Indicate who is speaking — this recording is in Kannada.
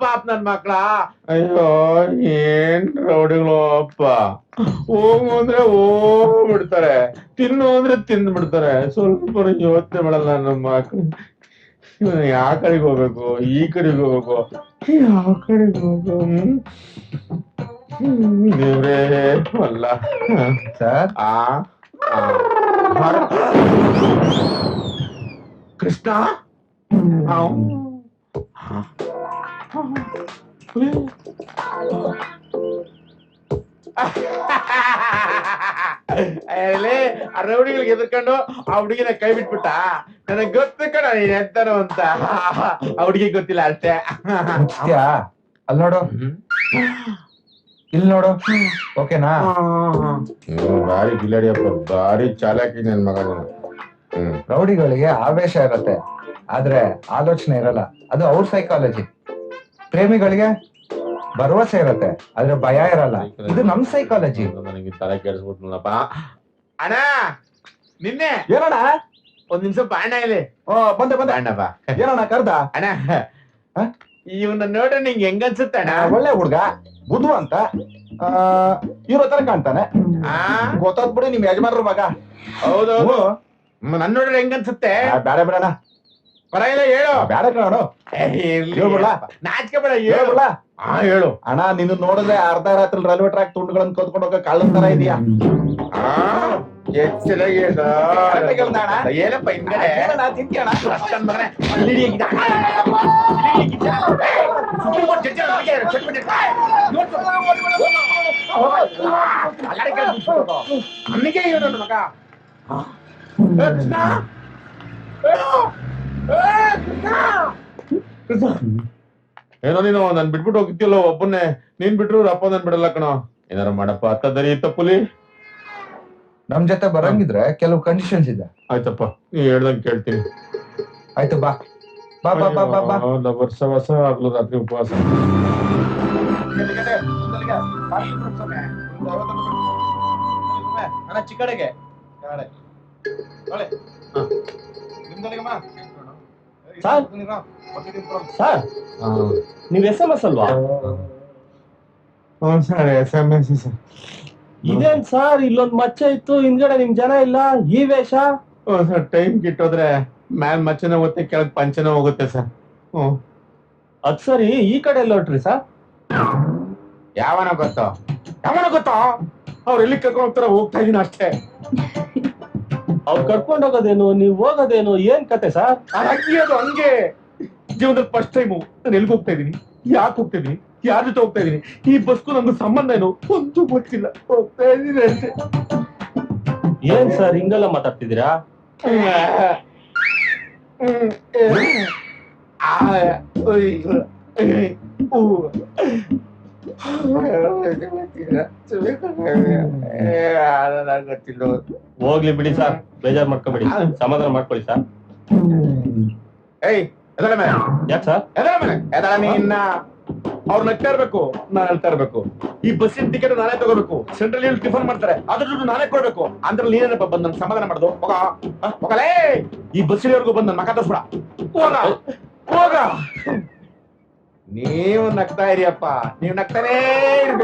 Speaker 1: ಪಾಪ ನನ್ ಮಕ್ಳ. ಅಯ್ಯೋ ಏನ್ ರೌಡಿಗಳು ಅಪ್ಪ. ಹೋಗು ಅಂದ್ರೆ ಹೋಗ್ಬಿಡ್ತಾರೆ, ತಿನ್ನು ಅಂದ್ರೆ ತಿಂದು ಬಿಡ್ತಾರೆ. ಸ್ವಲ್ಪ ಯೋಚನೆ ಮಾಡಲ್ಲ ನಮ್ಮ ಮಕ್ಳು. ಯಾವ ಕಡೆಗೆ ಹೋಗ್ಬೇಕು, ಈ ಕಡೆಗೆ ಹೋಗ್ಬೇಕು, ಯಾವ ಕಡೆಗೆ ಹೋಗ್ಬೇಕು. ದೇವ್ರೇ ಅಲ್ಲ
Speaker 2: ಸರ್
Speaker 1: ಆ ಕೃಷ್ಣ ಆ ರೌಡಿಗಳಿಗೆ ಎದ್ಕೊಂಡು ಆ ಹುಡುಗಿನ ಕೈ ಬಿಟ್ಬಿಟ್ಟ. ನನಗ್ ಗೊತ್ತು ಕಣ ನೀನ್ ಎಂತಾನು ಅಂತ. ಆ ಹುಡುಗಿ ಗೊತ್ತಿಲ್ಲ ಅಷ್ಟೇ.
Speaker 2: ಅಲ್ಲಿ ನೋಡು, ಇಲ್ಲಿ ನೋಡು, ಓಕೆನಾ?
Speaker 1: ಭಾರಿ ಗಿಲಾಡಿಯಪ್ಪ, ಭಾರಿ ಚಾಲಾಕಿ ನನ್ ಮಗ.
Speaker 2: ರೌಡಿಗಳಿಗೆ ಆವೇಶ ಇರತ್ತೆ, ಆದ್ರೆ ಆಲೋಚನೆ ಇರಲ್ಲ. ಅದು ಅವ್ರ ಸೈಕಾಲಜಿ. ಪ್ರೇಮಿಗಳಿಗೆ ಭರವಸೆ ಇರತ್ತೆ, ಆದ್ರೆ ಭಯ ಇರಲ್ಲ. ಇದು ನಮ್ ಸೈಕಾಲಜಿ.
Speaker 1: ನನಗೆ ತಲೆ ಕೆಡಿಸ್ಬಿಟ್ನಲ್ಲಪ್ಪ. ಅಣ್ಣ ನಿನ್ನೆ
Speaker 2: ಏನಣ್ಣ?
Speaker 1: ಒಂದ್ ನಿಮಿಷ ಬಾಣ ಇಲ್ಲಿ.
Speaker 2: ಬಂದೆ ಬಂದೆ.
Speaker 1: ಬಾಣಪ್ಪ
Speaker 2: ಏನಣ್ಣ ಕರ್ದ?
Speaker 1: ಅಣ್ಣ ಇವನ್ನ ನೋಡ್ರೆ ನಿಂಗೆ ಹೆಂಗ ಅನ್ಸುತ್ತೆ ಅಣ್ಣ?
Speaker 2: ಒಳ್ಳೆ ಹುಡ್ಗ, ಬುದ್ಧಿವಂತ, ಇರೋ ತರ ಕಾಣ್ತಾನೆ. ಗೊತ್ತಾದ್ ಬಿಡಿ ನಿಮ್ ಯಜಮಾನ್ರ ಮಗ.
Speaker 1: ಹೌದೌದು. ನನ್ ನೋಡ್ರೆ ಹೆಂಗ ಅನ್ಸುತ್ತೆ?
Speaker 2: ಬೇಡ ಬಿಡಣ,
Speaker 1: ಪರವಾಗಿಲ್ಲ ಹೇಳು.
Speaker 2: ಬೇಡ ಕಣ.
Speaker 1: ನಾಚಿಕೆ ಬೇಡ, ಹೇಳು. ಹೇಳು
Speaker 2: ಅಣ್ಣ, ನಿನ್ನ ನೋಡಿದ್ರೆ ಅರ್ಧ ರಾತ್ರಿ ರೈಲ್ವೆ ಟ್ರ್ಯಾಕ್ ತುಂಡುಗಳನ್ನ ಕದ್ಕೊಂಡು ಹೋಗೋ ಕಳ್ಳನ್ ತರ ಇದೆಯಾ?
Speaker 1: ಏನಪ್ಪ ಹಿಂಗಡೆ ನನಗೆ ಹೇಳು ನನ್ನ ಮಗ. ಏನೋ ನೀನು ನನ್ ಬಿಟ್ಬಿಟ್ಟು ಹೋಗಿದ್ಯಲ್ಲ ಒಬ್ಬನ್ನೇ. ನೀನ್ ಬಿಟ್ರು ಅಪ್ಪ ನನ್ ಬಿಡಲ್ಲ ಕಣ. ಏನಾರ ಮಾಡಪ್ಪ, ಹತ್ತದರಿ ತಪ್ಪುಲಿ.
Speaker 2: ನಮ್ ಜೊತೆ ಬರಂಗಿದ್ರೆ ಕೆಲವು ಕಂಡೀಷನ್ಸ್ ಇದೆ.
Speaker 1: ಆಯ್ತಪ್ಪ, ನೀ ಹೇಳ್ದಂಗ್ ಕೇಳ್ತೀನಿ.
Speaker 2: ಆಯ್ತು, ಬಾ ಬಾ ಬಾ ಬಾ ಬಾ ಬಾ.
Speaker 1: ವರ್ಷ ಆಗ್ಲು ರಾತ್ರಿ ಉಪವಾಸ.
Speaker 2: ಚಿಕ್ಕಡೆಗೆ
Speaker 3: ಸರ್, ನೀವ್ SMS ಅಲ್ವಾ?
Speaker 1: Sir SMS sir.
Speaker 3: ಇದೇನ್ ಸರ್, ಇಲ್ಲೊಂದ್ ಮಚ್ಚೆ ಇತ್ತು, ಹಿಂದ್ಗಡೆ ನಿಮ್ ಜನ ಇಲ್ಲ, ಈ ವೇಷ?
Speaker 1: ಸರ್ ಟೈಮ್ ಕಿಟ್ಟೋದ್ರೆ ಮ್ಯಾಲ್ ಮಚ್ಚನ ಹೋಗುತ್ತೆ, ಕೆಳಗ್ ಪಂಚನ ಹೋಗುತ್ತೆ ಸರ್.
Speaker 3: ಅದ್ ಸರಿ, ಈ ಕಡೆ ಎಲ್ಲ ಹೊಟ್ರಿ ಸರ್?
Speaker 1: ಯಾವನ ಗೊತ್ತೋ ಅವ್ರು ಎಲ್ಲಿ ಕರ್ಕೊಂಡು ಹೋಗ್ತಾರ, ಹೋಗ್ತಾ ಇದೀನಿ ಅಷ್ಟೇ.
Speaker 3: ಅವ್ರು ಕರ್ಕೊಂಡ್ ಹೋಗೋದೇನು, ನೀವ್ ಹೋಗೋದೇನು, ಏನ್ ಕತೆ ಸರ್?
Speaker 1: ಅದು ಹಂಗೆ. ಜೀವನದಲ್ಲಿ ಫಸ್ಟ್ ಟೈಮು ನಾನು ಎಲ್ಗೆ ಹೋಗ್ತಾ ಇದೀನಿ, ಯಾಕೆ ಹೋಗ್ತಾ ಇದೀನಿ, ಯಾರ ಜೊತೆ ಹೋಗ್ತಾ ಇದೀನಿ, ಈ ಬಸ್ಗೂ ನಮ್ಗೆ ಸಂಬಂಧ ಏನು ಒಂದು ಗೊತ್ತಿಲ್ಲ. ಹೋಗ್ತಾ ಇದೀನಿ ಅಷ್ಟೇ.
Speaker 3: ಏನ್ ಸರ್ ಹಿಂಗೆಲ್ಲ ಮಾತಾಡ್ತಿದ್ದೀರಾ? ಹೋಗ್ಲಿ ಬಿಡಿ ಸರ್, ಬೇಜಾರ್ ಮಾಡ್ಕೊಬೇಡಿ, ಸಮಾಧಾನ ಮಾಡ್ಕೊಳ್ಳಿ ಸರ್. ಯಾಕೆ ಸರ್?
Speaker 1: ಅವ್ರು ನಗ್ತಾ ಇರ್ಬೇಕು, ನಾನ್ ಹೇಳ್ತಾ ಇರ್ಬೇಕು. ಈ ಬಸ್ಸಿನ ಟಿಕೆಟ್ ನಾನೇ ತಗೋಬೇಕು, ಸೆಂಟ್ರಲ್ ಟಿಫನ್ ಮಾಡ್ತಾರೆ, ಅದ್ರ ದುಡ್ಡು ನಾನೇ ಕೊಡ್ಬೇಕು. ಅಂದ್ರೆ ನೀನೇನಪ್ಪ ಬಂದ್ ನನ್ ಸಮಾಧಾನ ಮಾಡೋದು? ಹೋಗಲೇ, ಈ ಬಸ್ಸಿನವರೆಗೂ ಬಂದ್ ನನ್ ಮಕ ತೋರ್ಸ್ಬಿಡ. ಹೋಗ. ನೀವು ನಗ್ತಾ ಇರಿಯಪ್ಪ, ನೀವ್ ನಗ್ತಾನೇ ಇರ್ಬೇಕು.